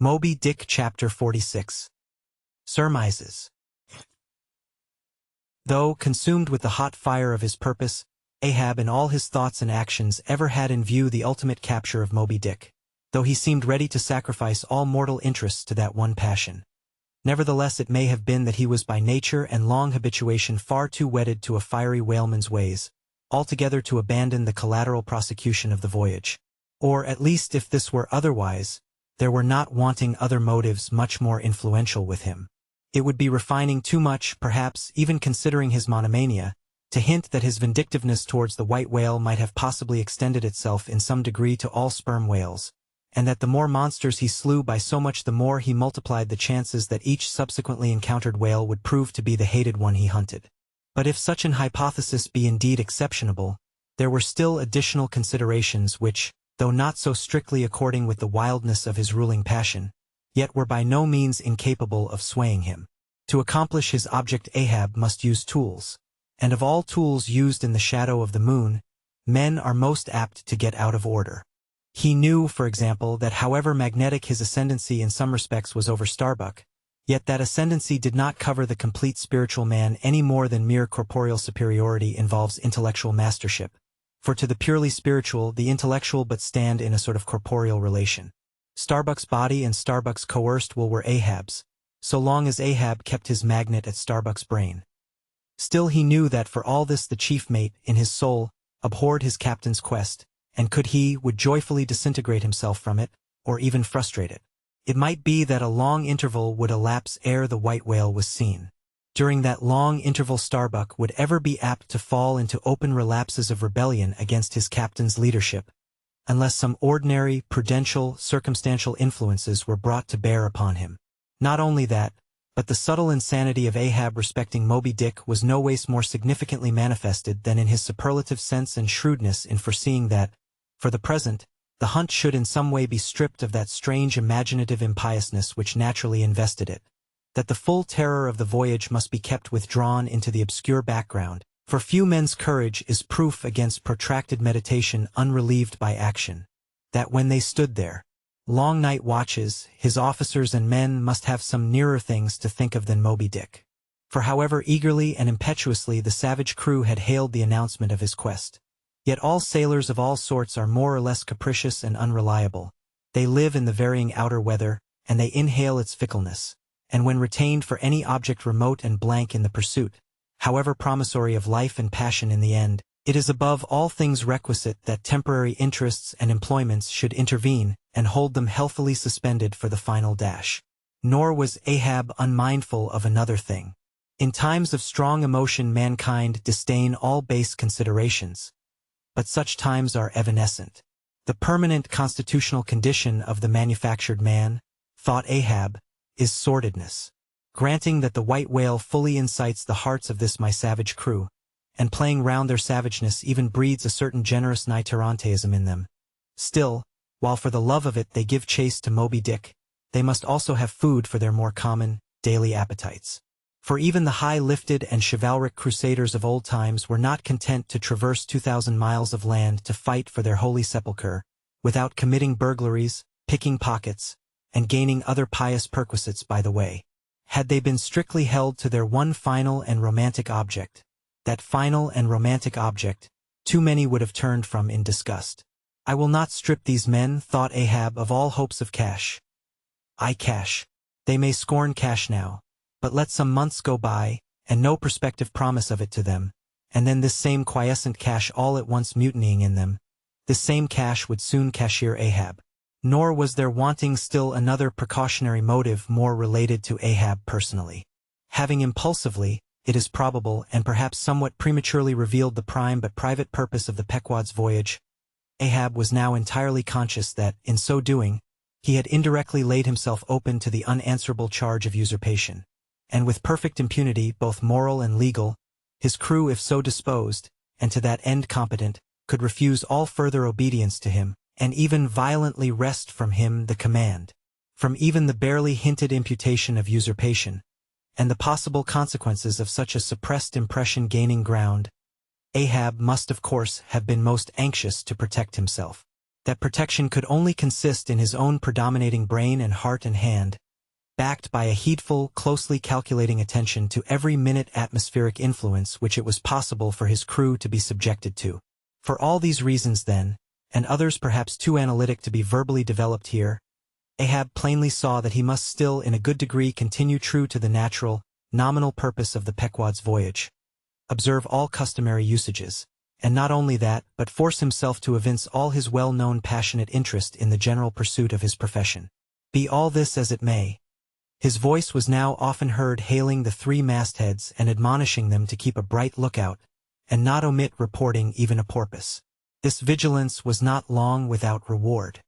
Moby Dick Chapter 46. Surmises. Though consumed with the hot fire of his purpose, Ahab in all his thoughts and actions ever had in view the ultimate capture of Moby Dick, though he seemed ready to sacrifice all mortal interests to that one passion. Nevertheless it may have been that he was by nature and long habituation far too wedded to a fiery whaleman's ways, altogether to abandon the collateral prosecution of the voyage. Or at least if this were otherwise, there were not wanting other motives much more influential with him. It would be refining too much, perhaps even considering his monomania, to hint that his vindictiveness towards the white whale might have possibly extended itself in some degree to all sperm whales, and that the more monsters he slew by so much the more he multiplied the chances that each subsequently encountered whale would prove to be the hated one he hunted. But if such an hypothesis be indeed exceptionable, there were still additional considerations which, though not so strictly according with the wildness of his ruling passion, yet were by no means incapable of swaying him. To accomplish his object Ahab must use tools, and of all tools used in the shadow of the moon, men are most apt to get out of order. He knew, for example, that however magnetic his ascendancy in some respects was over Starbuck, yet that ascendancy did not cover the complete spiritual man any more than mere corporeal superiority involves intellectual mastership. For to the purely spiritual, the intellectual but stand in a sort of corporeal relation. Starbuck's body and Starbuck's coerced will were Ahab's, so long as Ahab kept his magnet at Starbuck's brain. Still he knew that for all this the chief mate, in his soul, abhorred his captain's quest, and would joyfully disintegrate himself from it, or even frustrate it. It might be that a long interval would elapse ere the white whale was seen. During that long interval Starbuck would ever be apt to fall into open relapses of rebellion against his captain's leadership, unless some ordinary, prudential, circumstantial influences were brought to bear upon him. Not only that, but the subtle insanity of Ahab respecting Moby Dick was no ways more significantly manifested than in his superlative sense and shrewdness in foreseeing that, for the present, the hunt should in some way be stripped of that strange imaginative impiousness which naturally invested it. That the full terror of the voyage must be kept withdrawn into the obscure background, for few men's courage is proof against protracted meditation unrelieved by action. That when they stood there, long night watches, his officers and men must have some nearer things to think of than Moby Dick. For however eagerly and impetuously the savage crew had hailed the announcement of his quest, yet all sailors of all sorts are more or less capricious and unreliable. They live in the varying outer weather, and they inhale its fickleness. And when retained for any object remote and blank in the pursuit, however promissory of life and passion in the end, it is above all things requisite that temporary interests and employments should intervene and hold them healthily suspended for the final dash. Nor was Ahab unmindful of another thing. In times of strong emotion mankind disdain all base considerations, but such times are evanescent. The permanent constitutional condition of the manufactured man, thought Ahab, is sordidness. Granting that the white whale fully incites the hearts of this my savage crew, and playing round their savageness even breeds a certain generous nighteranteism in them, still, while for the love of it they give chase to Moby Dick, they must also have food for their more common, daily appetites. For even the high-lifted and chivalric crusaders of old times were not content to traverse 2,000 miles of land to fight for their holy sepulchre, without committing burglaries, picking pockets, and gaining other pious perquisites by the way. Had they been strictly held to their one final and romantic object, that final and romantic object, too many would have turned from in disgust. I will not strip these men, thought Ahab, of all hopes of cash. Cash. They may scorn cash now, but let some months go by, and no prospective promise of it to them, and then this same quiescent cash all at once mutinying in them, this same cash would soon cashier Ahab. Nor was there wanting still another precautionary motive more related to Ahab personally. Having impulsively, it is probable, and perhaps somewhat prematurely revealed the prime but private purpose of the Pequod's voyage, Ahab was now entirely conscious that, in so doing, he had indirectly laid himself open to the unanswerable charge of usurpation, and with perfect impunity, both moral and legal, his crew, if so disposed, and to that end competent, could refuse all further obedience to him, and even violently wrest from him the command. From even the barely hinted imputation of usurpation, and the possible consequences of such a suppressed impression gaining ground, Ahab must of course have been most anxious to protect himself. That protection could only consist in his own predominating brain and heart and hand, backed by a heedful, closely calculating attention to every minute atmospheric influence which it was possible for his crew to be subjected to. For all these reasons then, and others perhaps too analytic to be verbally developed here, Ahab plainly saw that he must still in a good degree continue true to the natural, nominal purpose of the Pequod's voyage, observe all customary usages, and not only that, but force himself to evince all his well-known passionate interest in the general pursuit of his profession. Be all this as it may, his voice was now often heard hailing the 3 mastheads and admonishing them to keep a bright lookout, and not omit reporting even a porpoise. This vigilance was not long without reward.